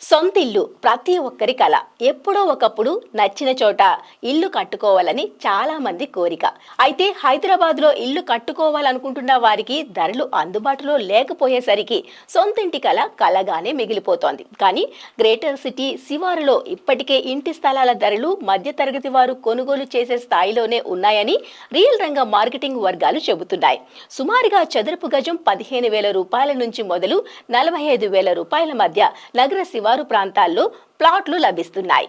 సొంతిల్లు ప్రతి ఒక్కరి కల. ఎప్పుడో ఒకప్పుడు నచ్చిన చోట ఇల్లు కట్టుకోవాలని చాలా మంది కోరిక. అయితే హైదరాబాద్లో ఇల్లు కట్టుకోవాలనుకుంటున్న వారికి ధరలు అందుబాటులో లేకపోయేసరికి సొంతింటి కల కలగానే మిగిలిపోతోంది. కానీ గ్రేటర్ సిటీ శివారులో ఇప్పటికే ఇంటి స్థలాల ధరలు మధ్యతరగతి వారు కొనుగోలు చేసే స్థాయిలోనే ఉన్నాయని రియల్ రంగ మార్కెటింగ్ వర్గాలు చెబుతున్నాయి. సుమారుగా చదరపు గజం 15,000 రూపాయల నుంచి మొదలు 45,000 రూపాయల మధ్య నగర శివారు ప్రాంతాల్లో ప్లాట్లు లభిస్తున్నాయి.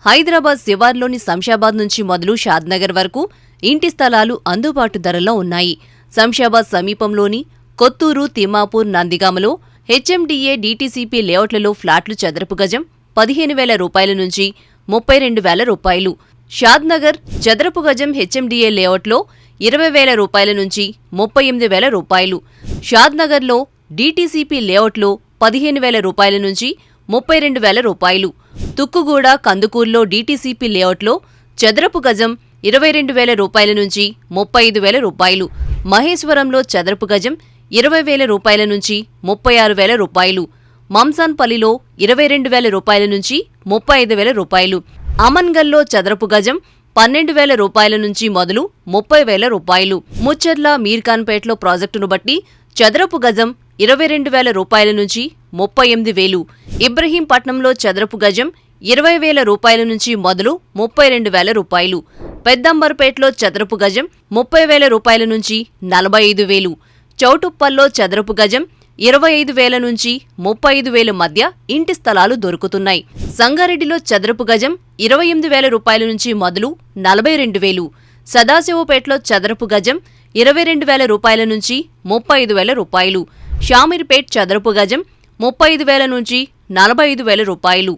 హైదరాబాద్ శివార్లోని శంషాబాద్ నుంచి మొదలు షాద్నగర్ వరకు ఇంటి స్థలాలు అందుబాటు ధరల్లో ఉన్నాయి. శంషాబాద్ సమీపంలోని కొత్తూరు, తిమ్మాపూర్, నందిగామలో హెచ్ఎండిఏ, డీటీసీపీ లేఅవుట్లలో ఫ్లాట్లు చదరపు గజం 15,000 రూపాయల నుంచి 32,000 రూపాయలు. షాద్నగర్ చదరపు గజం హెచ్ఎండిఏ లేఅవుట్లో 20,000 రూపాయల నుంచి 38,000 రూపాయలు. షాద్నగర్లో డీటీసీపీ లేఅవుట్లో 15,000 రూపాయల నుంచి 32,000 రూపాయలు. తుక్కుగూడ, కందుకూరులో డీటీసీపీ లేఅవుట్లో చదరపు గజం 22,000 రూపాయల నుంచి 35,000 రూపాయలు. మహేశ్వరంలో చదరపు గజం 20,000 రూపాయల నుంచి 36,000 రూపాయలు. మంసాన్పల్లిలో 22,000 రూపాయల నుంచి 35,000 రూపాయలు. అమన్గల్లో చదరపు గజం 12,000 రూపాయల నుంచి మొదలు 30,000 రూపాయలు. ముచ్చర్ల, మీర్ఖాన్పేట్లో ప్రాజెక్టును బట్టి చదరపు గజం 22,000 రూపాయల నుంచి 38,000. ఇబ్రహీంపట్నంలో చదరపు గజం 20,000 రూపాయల నుంచి మొదలు 32,000 రూపాయలు. పెద్దంబర్పేట్లో చదరపు గజం 30,000 రూపాయల నుంచి 45,000. చౌటుప్పల్లో చదరపు గజం 25,000 నుంచి 35,000 మధ్య ఇంటి స్థలాలు దొరుకుతున్నాయి. సంగారెడ్డిలో చదరపు గజం 28,000 రూపాయల నుంచి మొదలు 42,000. సదాశివపేటలో చదరపు గజం 22,000 రూపాయల నుంచి 35,000 రూపాయలు. షామీర్పేట్ చదరపు గజం 35,000 నుంచి 45,000 రూపాయలు.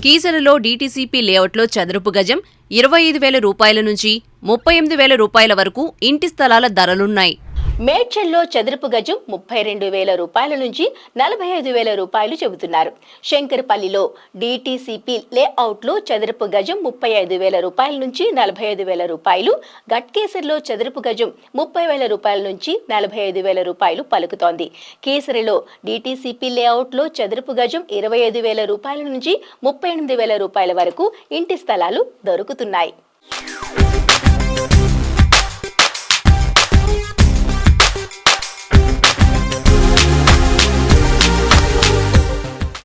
కీసరలో డీటీసీపీ లేఅవుట్లో చదరపు గజం 25,000 రూపాయల నుంచి 38,000 రూపాయల వరకు ఇంటి స్థలాల ధరలున్నాయి. మేడ్చల్లో చదరపు గజం 32,000 రూపాయల నుంచి 45,000 రూపాయలు చెబుతున్నారు. శంకర్పల్లిలో డీటీసీపీ లేఅవుట్లో చదరపు గజం 35,000 రూపాయల నుంచి 45,000 రూపాయలు. గట్కేసర్లో చదరపు గజం 30,000 రూపాయల నుంచి 45,000 రూపాయలు పలుకుతోంది. కేసరిలో డీటీసీపీ లేఅవుట్లో చదరపు గజం 25,000 రూపాయల నుంచి 38,000 రూపాయల వరకు ఇంటి స్థలాలు దొరుకుతున్నాయి.